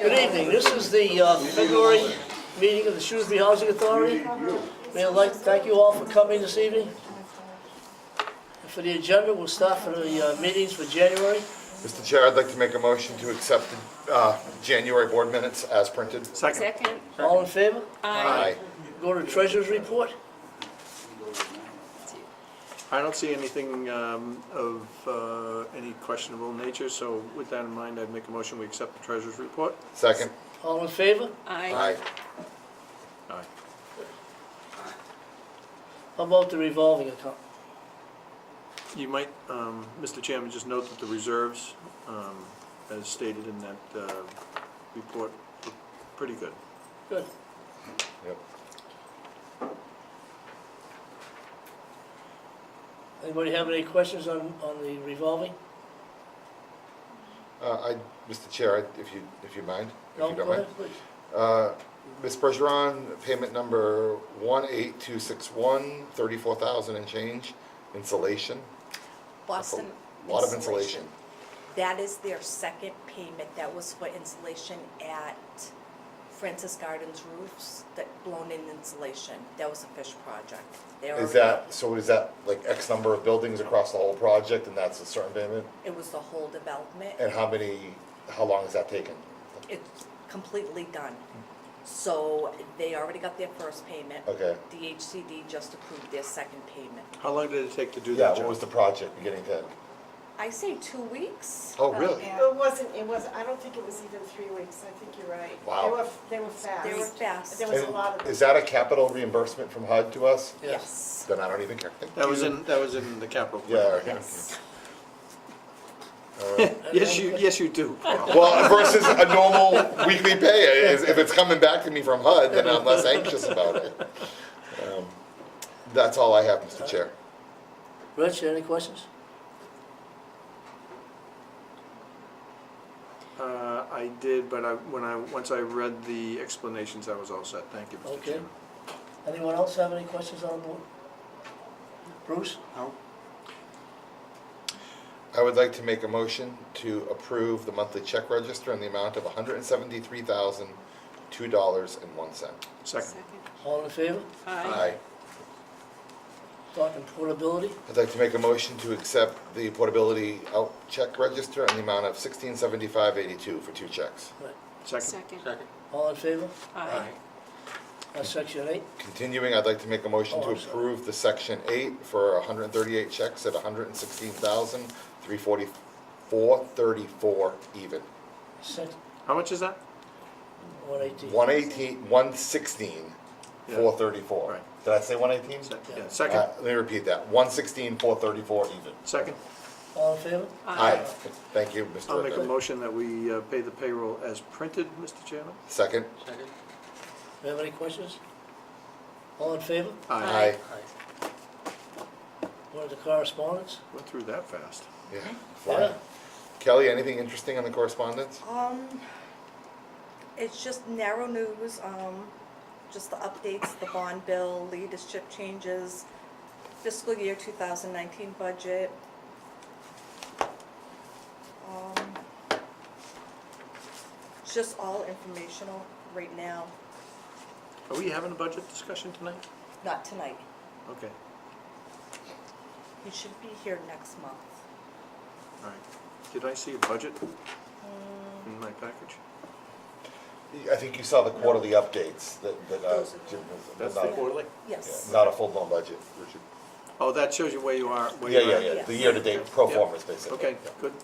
Good evening, this is the February meeting of the Shrewsbury Housing Authority. May I like to thank you all for coming this evening. And for the agenda, we'll start for the meetings for January. Mr. Chair, I'd like to make a motion to accept the January board minutes as printed. Second. All in favor? Aye. Go to Treasurer's Report. I don't see anything of any questionable nature, so with that in mind, I'd make a motion we accept the treasurer's report. Second. All in favor? Aye. Aye. How about the revolving account? You might, Mr. Chairman, just note that the reserves, as stated in that report, look pretty good. Good. Yep. Anybody have any questions on the revolving? Mr. Chair, if you mind, if No, you go don't mind. ahead, please. Ms. Bergeron, payment number 18261, 34,000 and change, insulation. Boston A lot of insulation. That is their second payment. That was for insulation at Francis Gardens roofs, that blown-in insulation. That was a fish project. They Is already- that like X number of buildings across the whole project and that's a certain payment? It was the whole development. And how long has that taken? It's completely done. So they already got their first payment. Okay. DHCD just approved their second payment. How long did it take to do Yeah, that, what Joe? was the project beginning to end? I say 2 weeks. Oh, really? It wasn't, I don't think it was even 3 weeks, I think you're right. Wow. They were fast. They were fast. There was a And lot of them. is that a capital reimbursement from HUD to us? Yes. Then I don't even care. Thank That was you. in the capital Yeah, plan. okay. Yes. Yes, you do. Well, versus a normal weekly pay, if it's coming back to me from HUD, then I'm less anxious about it. That's all I have, Mr. Chair. Rich, any questions? I did, but once I read the explanations, I was all set. Thank you, Mr. Okay. Chairman. Anyone else have any questions on the board? Bruce? No. I would like to make a motion to approve the monthly check register in the amount of $173,002.01. Second. All in favor? Aye. Talking portability? I'd like to make a motion to accept the portability out check register in the amount of $1675.82 for 2 checks. Right. Second. All in favor? Aye. Section 8? Continuing, I'd like to make a motion to Oh, I'm sorry. approve the Section 8 for 138 checks at $116,344.34 even. Sec- How much is that? 118. 116,434. Right. Did I say 118? Yeah, second. Let me repeat that, 116,434 even. Second. All in favor? Aye. Thank you, Mr. I'll make a Rickard. motion that we pay the payroll as printed, Mr. Chairman. Second? Do you have any questions? All in favor? Aye. Going to correspondence? Went through that fast. Yeah, Yeah. fine. Kelly, anything interesting on the correspondence? It's just narrow news, just the updates, the bond bill, leadership changes, fiscal year 2019 budget. It's just all informational right now, Are we having a budget discussion tonight? not tonight. Okay, You should be here next month. all right. Did I see a budget in my package? I think you saw the quarterly updates that Those are- Jim That's was the not, quarterly? Yes. not a full-blown budget, Richard. Oh, that shows you where you are. Yeah, the Yes. year-to-date pro Yeah. formas, basically. Okay, good.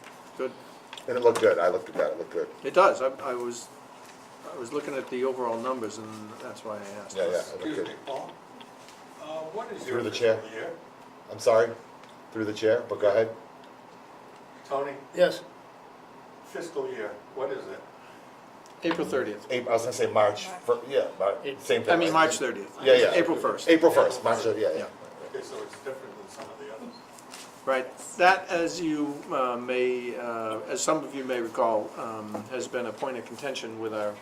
And it looked good, I looked at that, it looked good. It does. I was looking at the overall numbers, and that's why I asked. Yeah, it looked Excuse good. me, Paul. What is Through your the chair. fiscal year? I'm sorry, through the chair, but go ahead. Tony, Yes. fiscal year, what is it? April 30th. I was gonna say March, same thing. I mean, March 30th. Yeah. April 1st. April 1st, March, yeah. Yeah. Okay, so it's different than some of the others. Right. That, as you as some of you may recall, has been a point of contention with our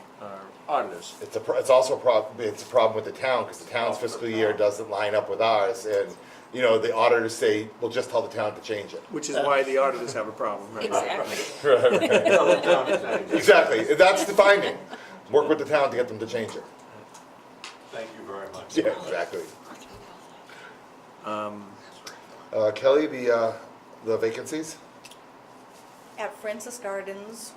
auditors. It's also a problem with the town, because the town's fiscal year doesn't line up with ours, and, you know, the auditors say, well, just tell the town to change it. Which is why the auditors have a problem, right? Exactly. Tell the town to change it. Exactly, that's the finding. Work with the town to get them to change it. Thank you very much. Yeah, exactly. Um, Kelly, the vacancies? At Francis Gardens,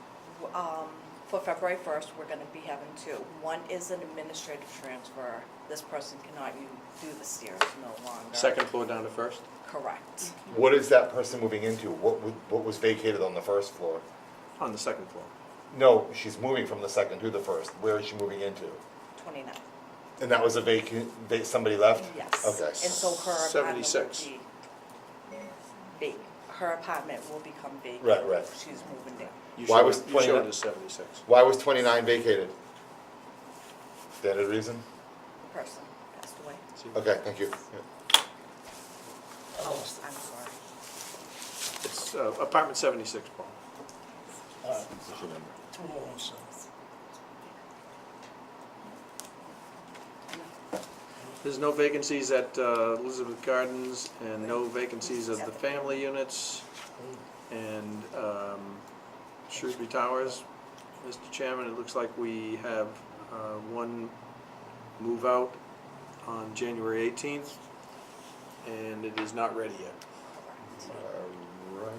for February 1st, we're gonna be having two. One is an administrative transfer. This person cannot do the stairs no longer. Second floor down to first? Correct. What is that person moving into? What was vacated on the first floor? On the second floor. No, she's moving from the second to the first. Where is she moving into? 29. And that was a somebody left? Yes. Okay. And so her apartment will 76. be vacant. Her apartment will become vacant. Right, right. She's moving there. You Why showed- was You 29 showed us 76. Why was 29 vacated? Standard reason? The person passed away. Okay, thank you. Yeah. Oh, I'm sorry. It's apartment 76, Paul. All right, That's your number. 207. There's no vacancies at Elizabeth Gardens and no vacancies of the family units and Shrewsbury Towers. Mr. Chairman, it looks like we have one move out on January 18th, and it is not ready yet. Right.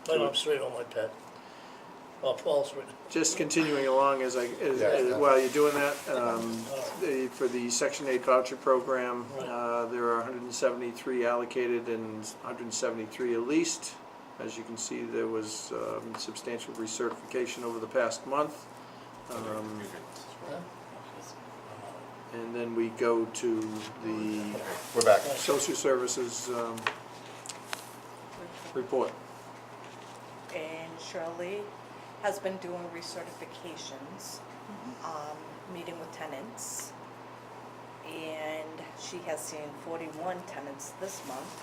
No, I'm straight on my pad. Oh, Paul's written. Just continuing along as Yeah. while you're doing that, for the Section 8 voucher program, Right. there are 173 allocated and 173 leased. As you can see, there was substantial recertification over the past month. And then we go to the We're back. social services report. And Shirley has been doing recertifications, meeting with tenants. And she has seen 41 tenants this month.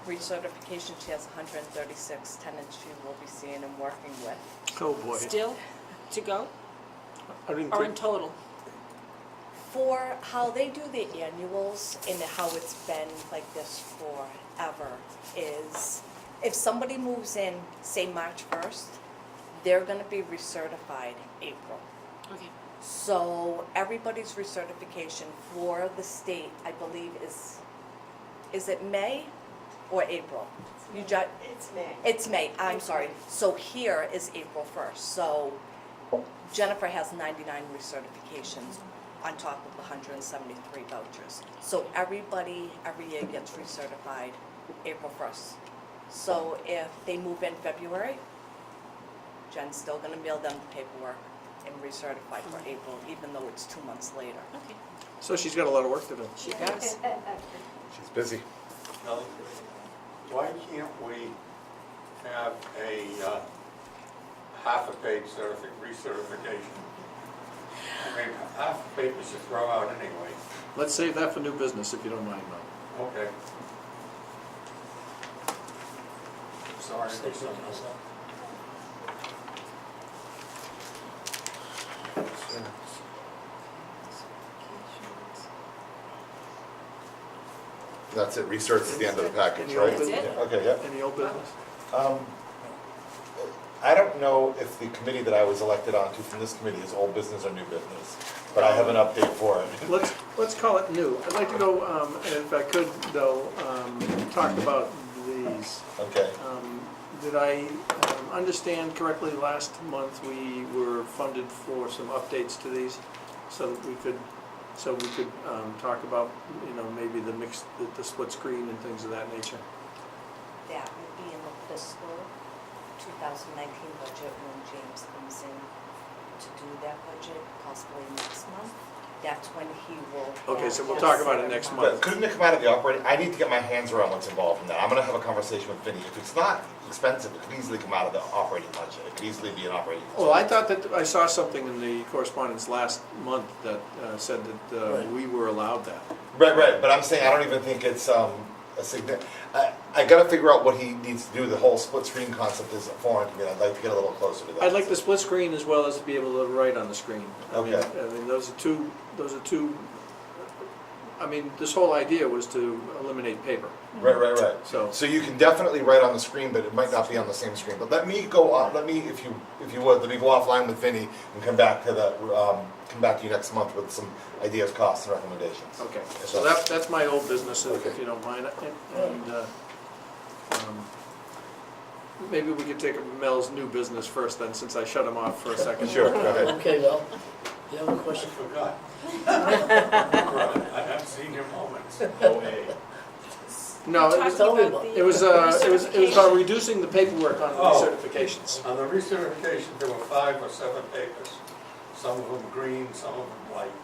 Recertification, she has 136 tenants she will be seeing and working with. Oh, boy. Still to go, I didn't or in click. total? For how they do their annuals and how it's been like this forever is if somebody moves in, say March 1st, they're gonna be recertified April. Okay. So everybody's recertification for the state, I believe, is it May or April? You It's May. It's May, I'm sorry. So here is April 1st. So Jennifer has 99 recertifications on top of the 173 vouchers. So everybody, every year gets recertified April 1st. So if they move in February, Jen's still gonna mail them the paperwork and recertify for April, even though it's 2 months later. Okay. So she's got a lot of work to do. She does. She's busy. Kelly, why can't we have a half a page recertification? I mean, half a page is to throw out anyway. Let's save that for new business, if you don't mind, Mel. Okay. Sorry. Stay with myself. That's it, research is the end of the package, Any right? old business? Yeah, okay, yeah. Any old business? I don't know if the committee that I was elected onto from this committee is old business or new business, but I have an update for it. Let's call it new. I'd like to go, if I could, though, talk about these. Okay. Did I understand correctly, last month we were funded for some updates to these so that we could talk about, you know, maybe the mixed, the split screen and things of that nature? That will be in the fiscal 2019 budget when James comes in to do that budget, possibly next month. That's when he will. Okay, so we'll have talk about it set next up- month. But couldn't it come out of the operating, I need to get my hands around what's involved in that. I'm gonna have a conversation with Vinnie. If it's not expensive, it could easily come out of the operating budget. It could easily be an operating. Well, I thought that, I saw something in the correspondence last month that said that Right. we were allowed that. Right, but I'm saying I don't even think it's I gotta figure out what he needs to do. The whole split screen concept is foreign to me. I'd like to get a little closer to that. I'd like the split screen as well as to be able to write on the screen. I mean, Okay. those are two, I mean, this whole idea was to eliminate paper, Right. so. So you can definitely write on the screen, but it might not be on the same screen. But let me go on, if you would, let me go offline with Vinny and come back to you next month with some ideas, costs, and recommendations. Okay, If so that's my old business, Okay. if you don't mind. And maybe we could take Mel's new business first then, since I shut him off for a second. Sure, go ahead. Okay, Mel, you have a question? I forgot. I have senior moments. Oh, hey. No, Talking tell me about about the it was about recertification. reducing the paperwork on Oh. recertifications. On the recertification, there were 5 or 7 papers, some of them green, some of them white.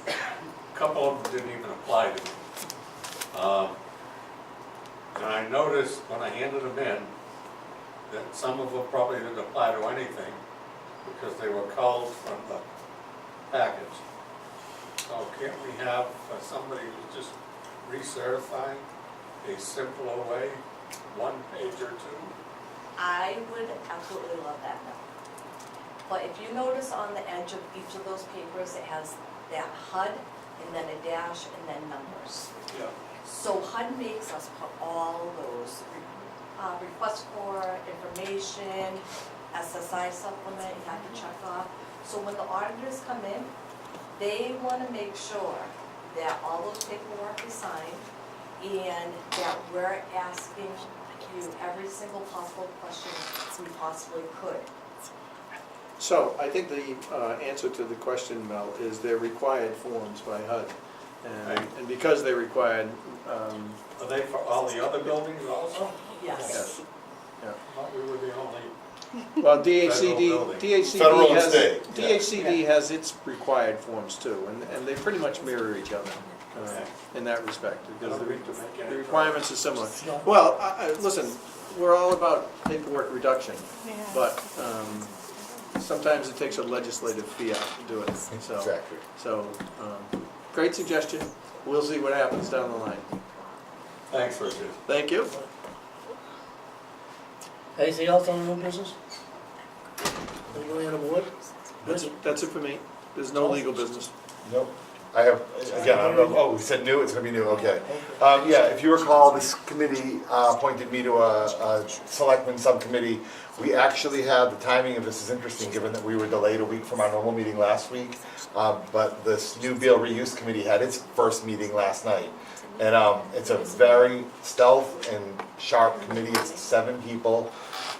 A couple of them didn't even apply to me. And I noticed when I handed them in, that some of them probably didn't apply to anything, because they were culled from the package. So can't we have somebody who's just recertifying a simpler way, 1 page or 2? I would absolutely love that now. But if you notice on the edge of each of those papers, it has that HUD and then a dash and then numbers. Yeah. So HUD makes us put all those requests for information, SSI supplement, you have to check off. So when the auditors come in, they want to make sure that all those paperwork is signed and that we're asking you every single possible question we possibly could. So I think the answer to the question, Mel, is they're required forms by HUD. And because they're required, Are they for all the other buildings also? Yes. yes. Yeah. Thought we were the only, Well, Federal building. Federal and state, yeah. DHCD has its required forms too, and they pretty much mirror each other in that respect, because don't need to make any the requirements are similar. Well, listen, we're all about paperwork reduction, but sometimes it takes a legislative fiat to do it, so. Exactly. So, great suggestion, we'll see what happens down the line. thanks, Richard. Thank you. Anything else on the new business? Anybody on the board? That's it for me, there's no legal business. Nope. I have, again, I don't know, oh, we said new, it's gonna be new, okay. Yeah, if you recall, this committee appointed me to a selectman subcommittee. We actually had, the timing of this is interesting, given that we were delayed a week from our normal meeting last week. But this new Beal Reuse Committee had its first meeting last night. And it's a very stealth and sharp committee, it's 7 people.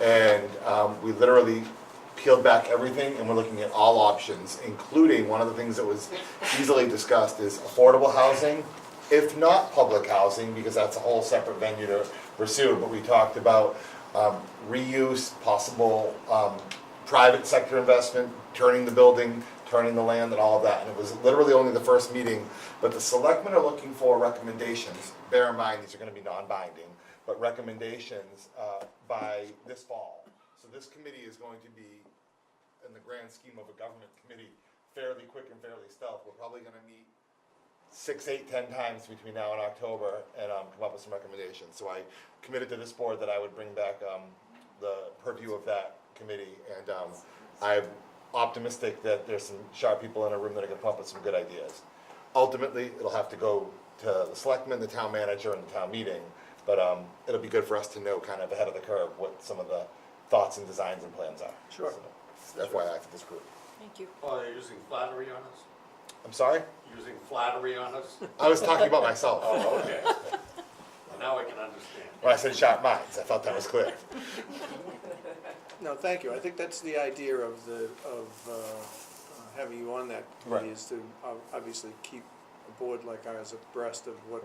And we literally peeled back everything and we're looking at all options, including one of the things that was easily discussed is affordable housing, if not public housing, because that's a whole separate venue to pursue, but we talked about reuse, possible private sector investment, turning the building, turning the land and all of that, and it was literally only the first meeting, but the selectmen are looking for recommendations, bear in mind, these are gonna be non-binding, but recommendations by this fall. So this committee is going to be, in the grand scheme of a government committee, fairly quick and fairly stealth. We're probably gonna meet 6, 8, 10 times between now and October and come up with some recommendations. So I committed to this board that I would bring back the purview of that committee, and I'm optimistic that there's some sharp people in a room that are gonna come up with some good ideas. Ultimately, it'll have to go to the selectmen, the town manager, and the town meeting, but it'll be good for us to know kind of ahead of the curve what some of the thoughts and designs and plans are. Sure. So, FYI for this group. Thank you. Oh, they're using flattery on us? I'm sorry? Using flattery on us? I was talking about myself. Oh, okay. Well, now I can understand. When I said sharp minds, I thought that was clear. No, thank you. I think that's the idea of having you on that committee, Right. is to obviously keep a board like ours abreast of what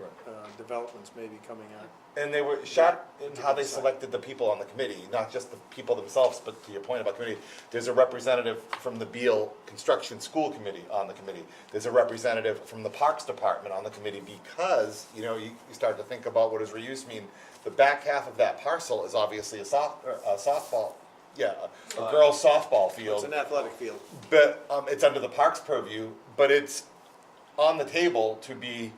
developments may be coming out. And they were sharp in how they selected the people on the committee, not just the people themselves, but to your point about committee, there's a representative from the Beal Construction School Committee on the committee. There's a representative from the Parks Department on the committee because, you know, you start to think about what does reuse mean. The back half of that parcel is obviously a softball, a girls' softball It's field. an athletic field. But it's under the parks purview, but it's on the table to be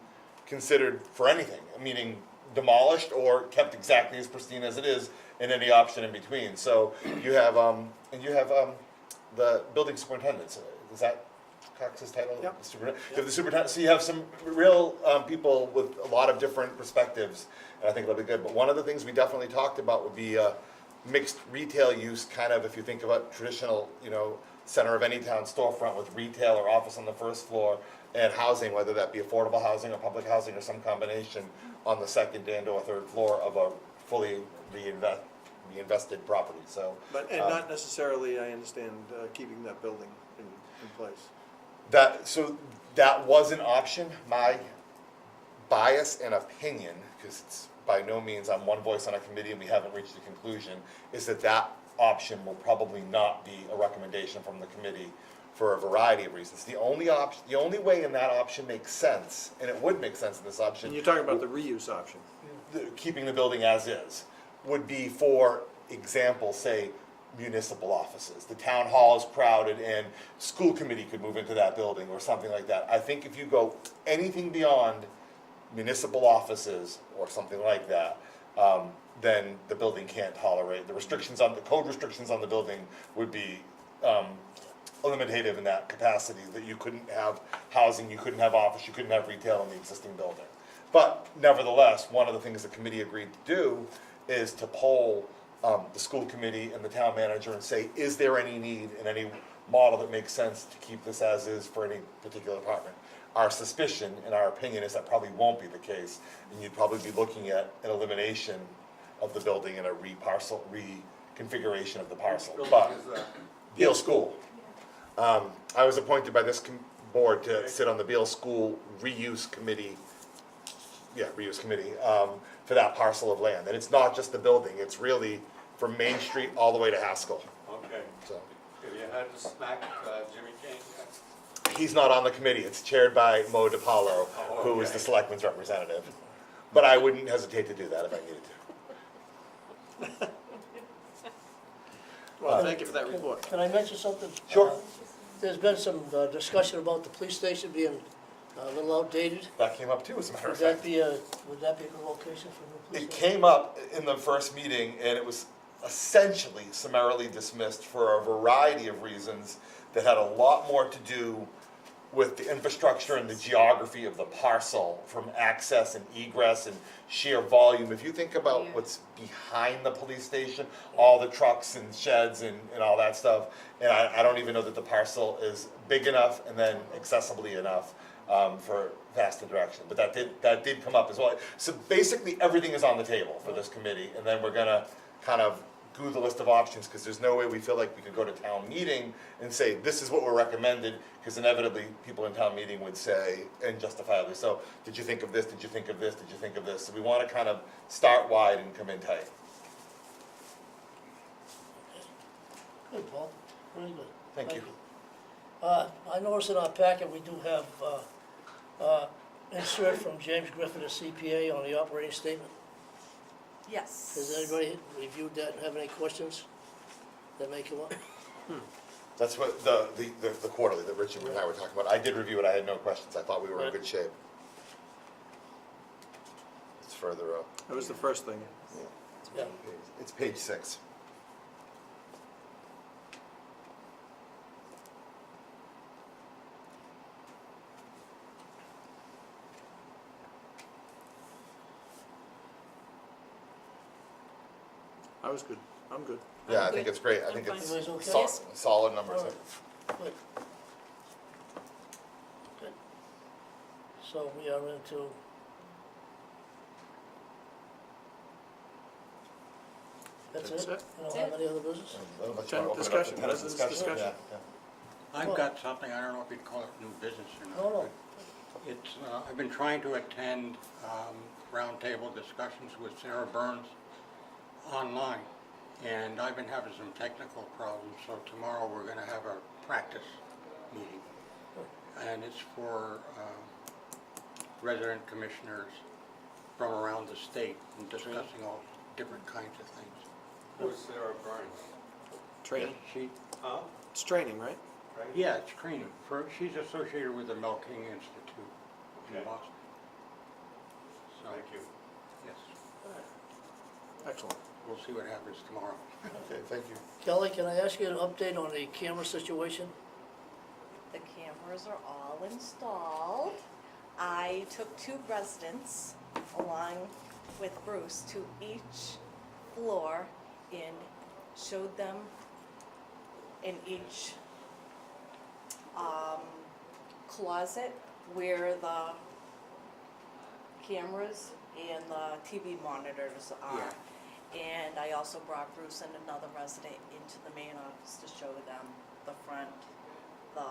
considered for anything, meaning demolished or kept exactly as pristine as it is, and any option in between. So you have, the building superintendent, is that Cox's title? Yep. The superintendent. You have the superintendent, so you have some real people with a lot of different perspectives, and I think that'll be good. But one of the things we definitely talked about would be mixed retail use, kind of, if you think about traditional, center of any town storefront with retail or office on the first floor, and housing, whether that be affordable housing or public housing or some combination on the second and or third floor of a fully reinvested property, so. But, and not necessarily, I understand, keeping that building in place. That was an option. My bias and opinion, because it's by no means, I'm one voice on a committee and we haven't reached a conclusion, is that option will probably not be a recommendation from the committee for a variety of reasons. The only way in that option makes sense, and it would make sense in this option. And you're talking about the reuse option. Keeping the building as is, would be, for example, say, municipal offices. The town hall is crowded and school committee could move into that building or something like that. I think if you go anything beyond municipal offices or something like that, then the building can't tolerate, the code restrictions on the building would be limitative in that capacity, that you couldn't have housing, you couldn't have office, you couldn't have retail in the existing building. But nevertheless, one of the things the committee agreed to do is to poll the school committee and the town manager and say, is there any need in any model that makes sense to keep this as is for any particular department? Our suspicion and our opinion is that probably won't be the case, and you'd probably be looking at an elimination of the building and a reconfiguration of the parcel. But Is that? Beale School. I was appointed by this board to sit on the Beale School reuse committee, for that parcel of land. And it's not just the building, it's really from Main Street all the way to Haskell. Okay. So Have you had to smack Jimmy King yet? he's not on the committee, it's chaired by Mo DiPaolo, who is the okay. selectman's representative. But I wouldn't hesitate to do that if I needed to. Well, thank you for that report. Can I mention something? Sure. There's been some discussion about the police station being a little outdated. That came up too, as a matter Would of that fact. be a good location for the police It station? came up in the first meeting, and it was essentially summarily dismissed for a variety of reasons that had a lot more to do with the infrastructure and the geography of the parcel, from access and egress and sheer volume. If you think about what's behind the police station, all the trucks and sheds and all that stuff, and I don't even know that the parcel is big enough and then accessibly enough for fast interaction, but that did come up as well. So basically, everything is on the table for this committee, and then we're gonna kind of go the list of options, because there's no way we feel like we could go to town meeting and say, this is what we're recommended, because inevitably, people in town meeting would say, and justifiably so, did you think of this, did you think of this, did you think of this? So we wanna kind of start wide and come in tight. Good, Paul, very good. Thank you. I noticed in our packet, we do have insert from James Griffin, a CPA, on the operating statement. Yes. Has anybody reviewed that and have any questions that may come up? That's what the quarterly that Richard and I were talking about. I did review it, I had no questions, I thought we were in Right. good shape. It's further up. That was the first thing. Yeah. It's page 6. I was good. I'm good. Yeah, I I'm think good. it's great, I I'm think fine. it's Everybody's okay? solid numbers. All right. Good. Good. So we are into, that's That's it? it. You don't have any other business? Unless you Ten- wanna open it up to discussion, tenant residents' discussion. Yeah, yeah. I've got something, I don't know if you'd call it new business or not. No, no. It's, I've been trying to attend roundtable discussions with Sarah Burns online, and I've been having some technical problems, so tomorrow we're gonna have a practice meeting. And it's for resident commissioners from around the state, and discussing all different kinds of things. Who's Sarah Burns? Training. She, Huh? It's training, right? Right? yeah, it's training, she's associated with the Mel King Institute in Okay. Boston. So, Thank you. yes. Excellent. We'll see what happens tomorrow. Okay, thank you. Kelly, can I ask you an update on the camera situation? The cameras are all installed. I took 2 residents along with Bruce to each floor and showed them in each closet where the cameras and the TV monitors are. And I also brought Bruce and another resident into the main office to show them the front, the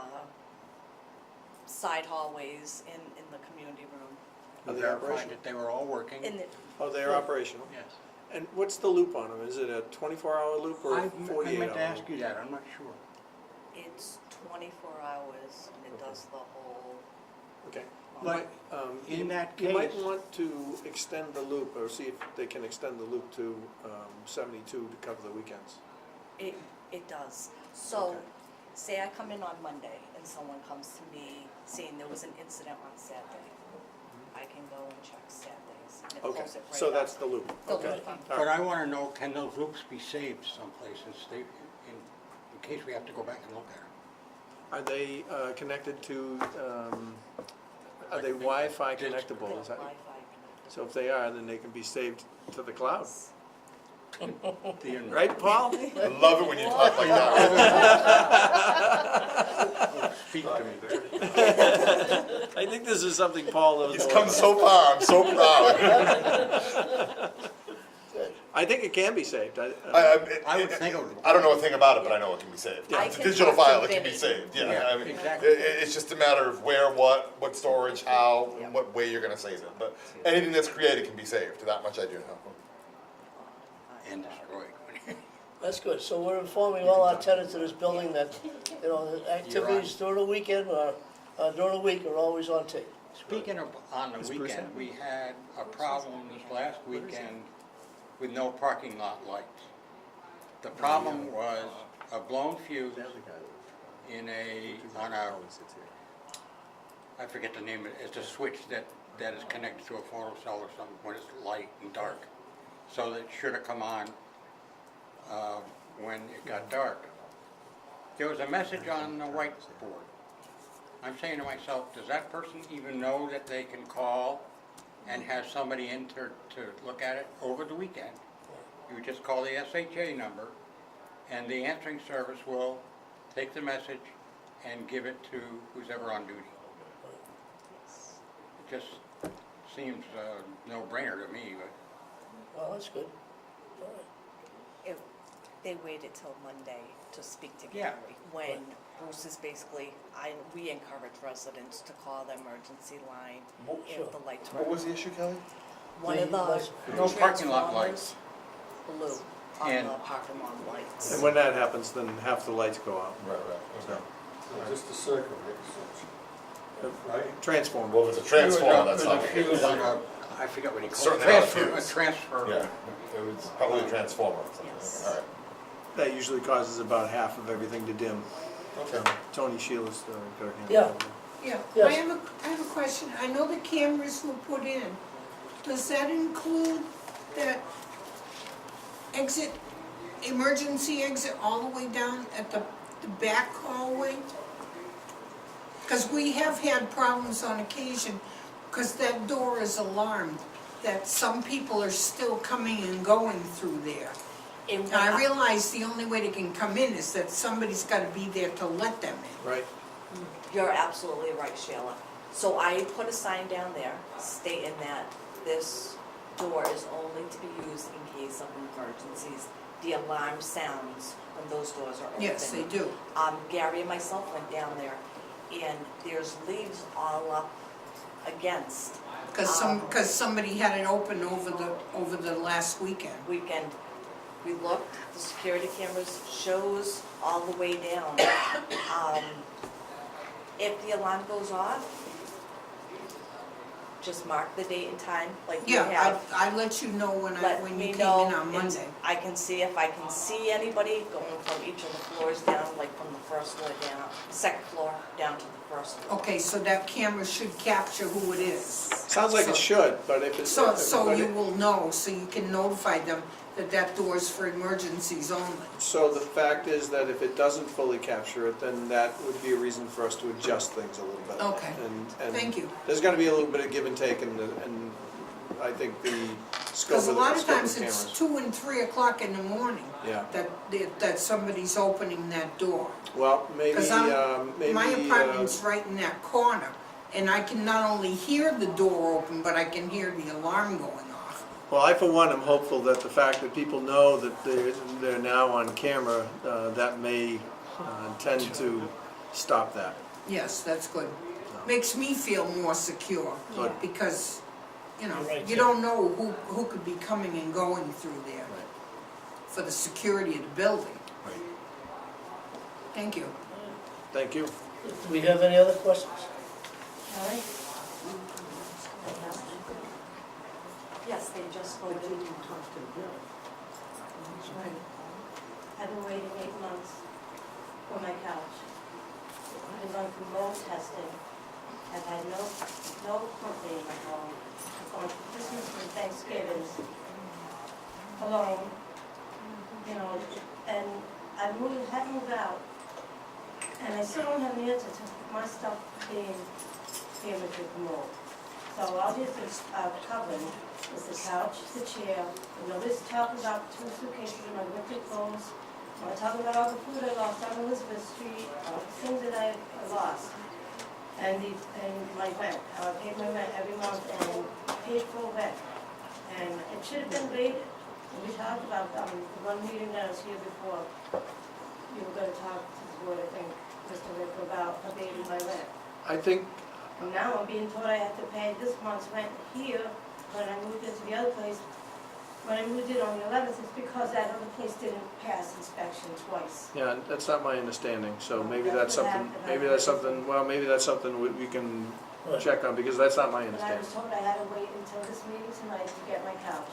side hallways in the community room. Are they Verified operational? that they were all working. In the, Oh, they're operational? Yes. And what's the loop on them? Is it a 24-hour loop or a I 48-hour loop? meant to ask you that, I'm not sure. it's 24 hours and it does the whole. Okay. But in you- that You might case- want to extend the loop, or see if they can extend the loop to 72 to cover the weekends. It does. So, Okay. say I come in on Monday and someone comes to me saying there was an incident on Saturday. I can go and check Saturdays and it Okay, pulls it right so up. that's the loop. The Okay. loop. All But right. I want to know, can those loops be saved someplace and stay, in case we have to go back and look at them? Are they connected to, are they Wi-Fi connectable? Is that- Wi-Fi. So if they are, then they can be saved to the cloud. The- Right, Paul? I love it when you talk like that. Speak to me. I think this is something Paul knows He's more come about. so far, I'm so proud. I think it can be saved. I would think it would. I don't know a thing about it, but I know it can be saved. I It's a can digital talk to file, it can be Vinny. saved, yeah. Yeah, I mean, exactly. It's just a matter of where, what storage, how, and what way you're gonna save it. But anything that's created can be saved, that much I do know. And destroyed. That's good. So we're informing all our tenants in this building that, you know, the activities during the weekend or during the week are always on tape. Speaking of on the Is Bruce weekend, in? we had a problem this last weekend with no parking lot lights. The problem was a blown fuse in I forget the name of it, it's a switch that is connected to a photocell or something when it's light and dark. So that should have come on when it got dark. There was a message on the whiteboard. I'm saying to myself, does that person even know that they can call and have somebody in to look at it over the weekend? You would just call the SHA number and the answering service will take the message and give it to who's ever on duty. It just seems a no-brainer to me, but Well, that's good. All right. They waited till Monday to speak to Yeah. Gary, when Bruce is basically, we encourage residents to call the emergency line Sure. if the lights were. What was the issue, Kelly? One of the No parking lot lights. transformers blew on And- the parking lot lights. And when that happens, then half the lights go out. Right, okay. Just a circle, right? Transformer. Well, if it's a transformer, that's There's not. a fuse on a, I forget what he called it. Certainly not a Transfer- fuse. A transfer. Yeah, it was probably a transformer or something. Yes. All right. That usually causes about half of everything to dim. Okay. Tony Sheila's got a hand. Yeah. Yeah, Yes. I have a question. I know the cameras were put in. Does that include that exit, emergency exit all the way down at the back hallway? Because we have had problems on occasion, because that door is alarmed, that some people are still coming and going through there. And And I realize the only way they can come in is that somebody's gotta be there to let them in. Right? You're absolutely right, Sheila. So I put a sign down there stating that this door is only to be used in case of emergencies. The alarm sounds when those doors are open. Yes, they do. Gary and myself went down there, and there's leaves all up against Because somebody had it open over the last weekend. weekend. We looked, the security cameras shows all the way down. If the alarm goes off, just mark the date and time, like you Yeah, have. I let you know when Let you me came know, in on and Monday. I can see if I can see anybody going from each of the floors down, like from the first floor down, second floor down to the first floor. Okay, so that camera should capture who it is. Sounds like it should, but if it's. So but you it- will know, so you can notify them that door is for emergencies only. So the fact is that if it doesn't fully capture it, then that would be a reason for us to adjust things a little bit. Okay. And Thank you. there's gonna be a little bit of give and take, and I think the scope Because a of the lot of scope times of it's cameras. 2 and 3 o'clock in the morning Yeah, that somebody's opening that door. well, maybe, Because maybe. my apartment's right in that corner, and I can not only hear the door open, but I can hear the alarm going off. Well, I for one am hopeful that the fact that people know that they're now on camera, that may tend to stop that. Yes, that's good. Makes me feel more secure, Good. because, you know, You're right, you Jim. don't know who could be coming and going through there for the security of the building. Right. Thank you. Thank you. Do we have any other questions? Kelly? Yes, they just voted. I've been waiting 8 months for my couch. I've been going through mold testing. I've had no company in my home. I've gone for Christmas and Thanksgivings alone, you know, and had moved out. And I still don't have an answer to my stuff being damaged with mold. So all these are covered is the couch, the chair, and nobody's talking about 2 suitcases in my winter clothes. I'm not talking about all the food I lost on Elizabeth Street, all the things that I lost. And my rent, I paid my rent every month and paid full rent. And it should have been rated. And we talked about, the one meeting that I was here before, you were gonna talk to the board, I think, Mr. Rick, about abating my rent. I think, And now I'm being told I have to pay this month's rent here when I moved into the other place. When I moved in on the 11th, it's because that other place didn't pass inspection twice. yeah, that's not my understanding, so maybe That's that's what something, happened. maybe that's something, well, maybe that's something we can check on, because that's not my And I understanding. was told I had to wait until this meeting tonight to get my couch.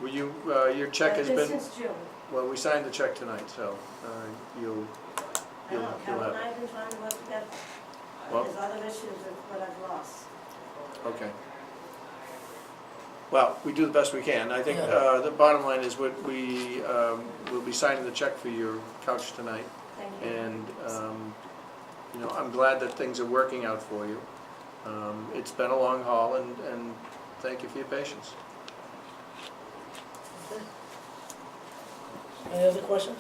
Will you, your check has I've been, since June. well, we signed the check tonight, so you'll, I know, you'll Carol have and I it. have been trying to work together. Well- There's other issues with what I've lost. Okay. Well, we do the best we can. I think Yeah. the bottom line is what we will be signing the check for your couch tonight. Thank you. And, you know, I'm glad that things are working out for you. It's been a long haul, and thank you for your patience. Any other questions?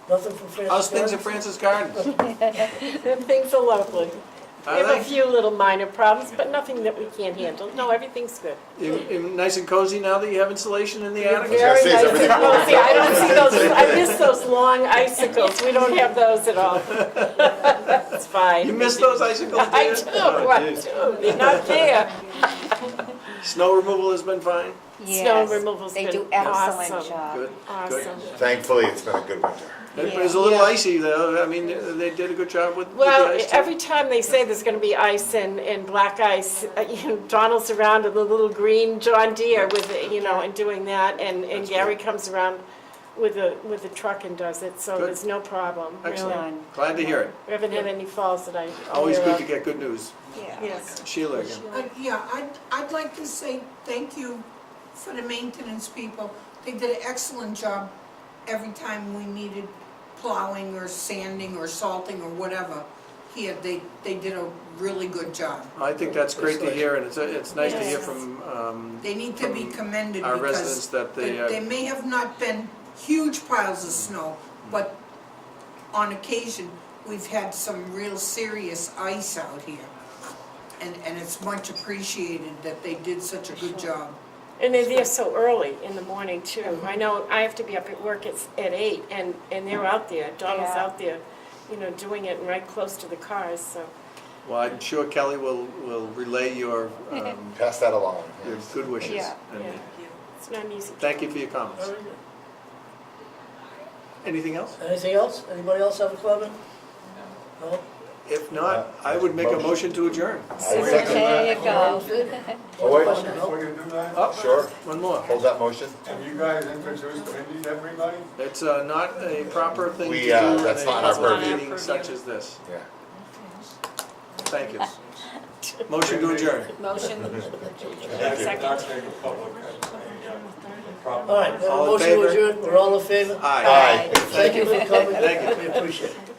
Nothing from Francis? How's things at Gardens? Francis Gardens? Things are lovely. We Are have a they? few little minor problems, but nothing that we can't handle. No, everything's good. You nice and cozy now that you have insulation in the attic? gonna Very say, is nice and everything- cozy. I don't see those, I miss those long icicles. We don't have those at all. It's fine. You miss those icicles, I dear? do, Oh, I geez. do. They're not there. Snow removal has been fine? Snow Yes, removal's they been do excellent awesome. job. Good, good. Awesome. Thankfully, it's been a good winter. It was a little Yeah. icy though. I mean, they did a good job with the Well, ice too. every time they say there's gonna be ice and black ice, you know, Donald's around in the little green John Deere with, you know, and doing that, and That's Gary good. comes around with a truck and does it, so Good. there's no problem, really. Excellent. Glad to hear it. We haven't had any falls that I Always aware good of. to get good news. Yeah. Yes. Sheila again. Yeah, I'd like to say thank you for the maintenance people. They did an excellent job every time we needed plowing or sanding or salting or whatever. Here, they did a really good job. I think that's great to That's hear, and it's nice to hear Yes. from They need to be From commended our residents because that they, there may have not been huge piles of snow, but on occasion, we've had some real serious ice out here. And it's much appreciated that they did such a good job. And they're there so early in the morning too. I know I have to be up at work at 8, and they're out there, Donald's Yeah. out there, you know, doing it right close to the cars, so. well, I'm sure Kelly will relay your Pass that along. your yes. good wishes. Yeah. And Yeah. It's not an easy. thank you for your comments. Very good. Anything else? Anything else? Anybody else have a comment? No? If not, I would make a motion to adjourn. I second There that. you go. Oh, wait, Question, We no? can do that? Oh, sure. One more. Hold that motion. Have you guys introduced Wendy to everybody? It's not a proper thing to We, do that's in a not our public purview. meeting such as this. Yeah. Thank you. Motion to adjourn. Motion. Not take a public. Problem. All right, we have a All in motion to favor? adjourn, we're all in favor? Aye. Aye. Thank you for coming. Thank you. We appreciate it.